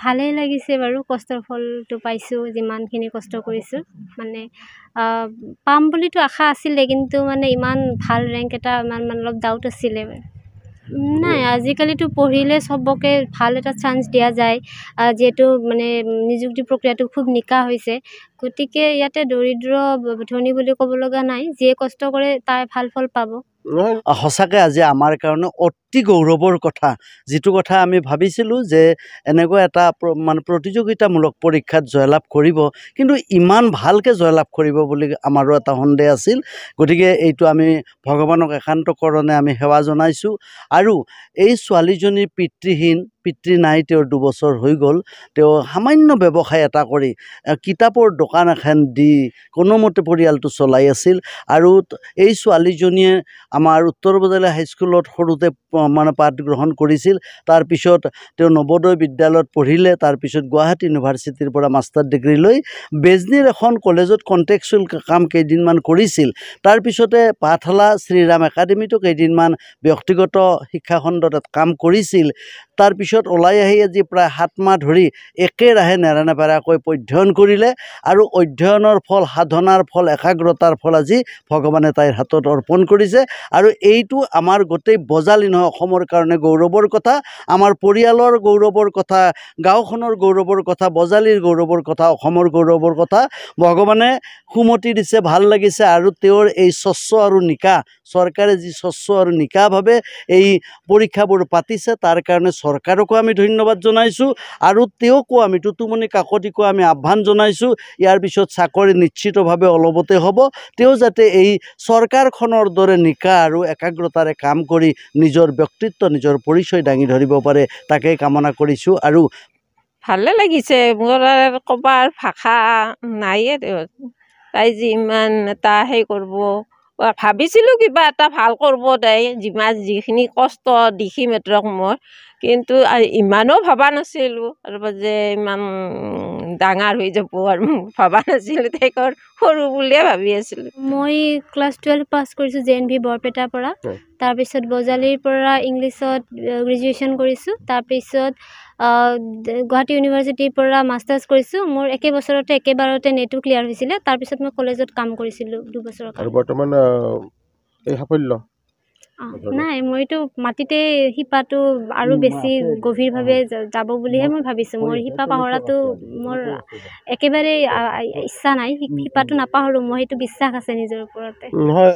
ভালেই লাগিছে বাৰু, কষ্টৰ ফলটো পাইছোঁ, যিমানখিনি কষ্ট কৰিছোঁ মানে পাম বুলিতো আশা আছিলে, কিন্তু মানে ইমান ভাল ৰেংক এটা মানে অলপ ডাউট আছিলে। নাই, আজিকালিতো পঢ়িলে চবকে ভাল এটা চান্স দিয়া যায়, যিহেতু মানে নিযুক্তি প্ৰক্ৰিয়াটো খুব নিকা হৈছে। গতিকে ইয়াতে দৰিদ্ৰ ধনী বুলি ক'ব লগা নাই, যিয়ে কষ্ট কৰে তাৰ ভাল ফল পাব। সঁচাকৈ আজি আমাৰ কাৰণে অতি গৌৰৱৰ কথা, যিটো কথা আমি ভাবিছিলোঁ যে এনেকুৱা এটা মানে প্ৰতিযোগিতামূলক পৰীক্ষাত জয়লাভ কৰিব, কিন্তু ইমান ভালকৈ জয়লাভ কৰিব বুলি আমাৰো এটা সন্দেহ আছিল। গতিকে এইটো আমি ভগৱানক একান্তকৰণে আমি সেৱা জনাইছোঁ। আৰু এই ছোৱালীজনীৰ পিতৃ নাই, তেওঁৰ 2 বছৰ হৈ গ'ল। তেওঁ সামান্য ব্যৱসায় এটা কৰি কিতাপৰ দোকান এখন দি কোনোমতে পৰিয়ালটো চলাই আছিল। আৰু এই ছোৱালীজনীয়ে আমাৰ উত্তৰ বজালী হাইস্কুলত সৰুতে মানে পাঠ গ্ৰহণ কৰিছিল। তাৰপিছত তেওঁ নৱোদয় বিদ্যালয়ত পঢ়িলে, তাৰপিছত গুৱাহাটী ইউনিভাৰ্চিটিৰ পৰা মাষ্টাৰ ডিগ্ৰী লৈ বেজনীৰ এখন কলেজত কণ্টেক্সুৱেল কাম কেইদিনমান কৰিছিল। তাৰপিছতে পাঠশালা শ্ৰীৰাম একাডেমীতো কেইদিনমান ব্যক্তিগত শিক্ষাখণ্ডত কাম কৰিছিল। তাৰপিছত ওলাই আহি আজি প্ৰায় 7 মাহ ধৰি একেৰাহে নেৰানেপেৰাকৈ অধ্যয়ন কৰিলে, আৰু অধ্যয়নৰ ফল, সাধনাৰ ফল, একাগ্ৰতাৰ ফল আজি ভগৱানে তাইৰ হাতত অৰ্পণ কৰিছে। আৰু এইটো আমাৰ গোটেই বজালী নহয়, অসমৰ কাৰণে গৌৰৱৰ কথা, আমাৰ পৰিয়ালৰ গৌৰৱৰ কথা, গাঁওখনৰ গৌৰৱৰ কথা, বজালীৰ গৌৰৱৰ কথা, অসমৰ গৌৰৱৰ কথা। ভগৱানে সুমতি দিছে, ভাল লাগিছে। আৰু তেওঁৰ এই স্বচ্ছ আৰু নিকা, চৰকাৰে যি স্বচ্ছ আৰু নিকাভাৱে এই পৰীক্ষাবোৰ পাতিছে, তাৰ কাৰণে চৰকাৰকো আমি ধন্যবাদ জনাইছোঁ। আৰু তেওঁকো আমি, টুটুমণি কাকতিকো আমি আহ্বান জনাইছোঁ, ইয়াৰ পিছত চাকৰি নিশ্চিতভাৱে অলপতে হ'ব। তেওঁ যাতে এই চৰকাৰখনৰ দৰে নিকা আৰু একাগ্ৰতাৰে কাম কৰি নিজৰ ব্যক্তিত্ব, নিজৰ পৰিচয় দাঙি ধৰিব পাৰে, তাকেই কামনা কৰিছোঁ। আৰু ভালে লাগিছে, মোৰ আৰু ক'বাৰ ভাষা নাইয়ে। তাই যে ইমান এটা সেই কৰিব, ভাবিছিলোঁ কিবা এটা ভাল কৰিব তাই, যিখিনি কষ্ট দেখি মাত্ৰক মই, কিন্তু ইমানো ভবা নাছিলোঁ আৰু যে ইমান ডাঙৰ হৈ যাব, আৰু ভবা নাছিলোঁ। তাইক সৰু বুলিয়ে ভাবি আছিলোঁ। মই ক্লাছ 12 পাছ কৰিছোঁ JNV বৰপেটাৰ পৰা। তাৰপিছত বজালীৰ পৰা ইংলিছত গ্ৰেজুৱেশ্যন কৰিছোঁ। তাৰপিছত গুৱাহাটী ইউনিভাৰ্চিটিৰ পৰা মাষ্টাৰ্ছ কৰিছোঁ। মোৰ একে বছৰতে একেবাৰতে নেটো ক্লিয়াৰ হৈছিলে। তাৰপিছত মই কলেজত কাম কৰিছিলোঁ 2 বছৰৰ আৰু বৰ্তমান এই সাফল্য নাই, মইতো মাটিতে শিপাটো আৰু বেছি গভীৰভাৱে যাব বুলিহে মই ভাবিছোঁ। মোৰ শিপা পাহৰাটো মোৰ একেবাৰে ইচ্ছা নাই, শিপাটো নাপাহৰোঁ মই, সেইটো বিশ্বাস আছে নিজৰ ওপৰতে। হয়।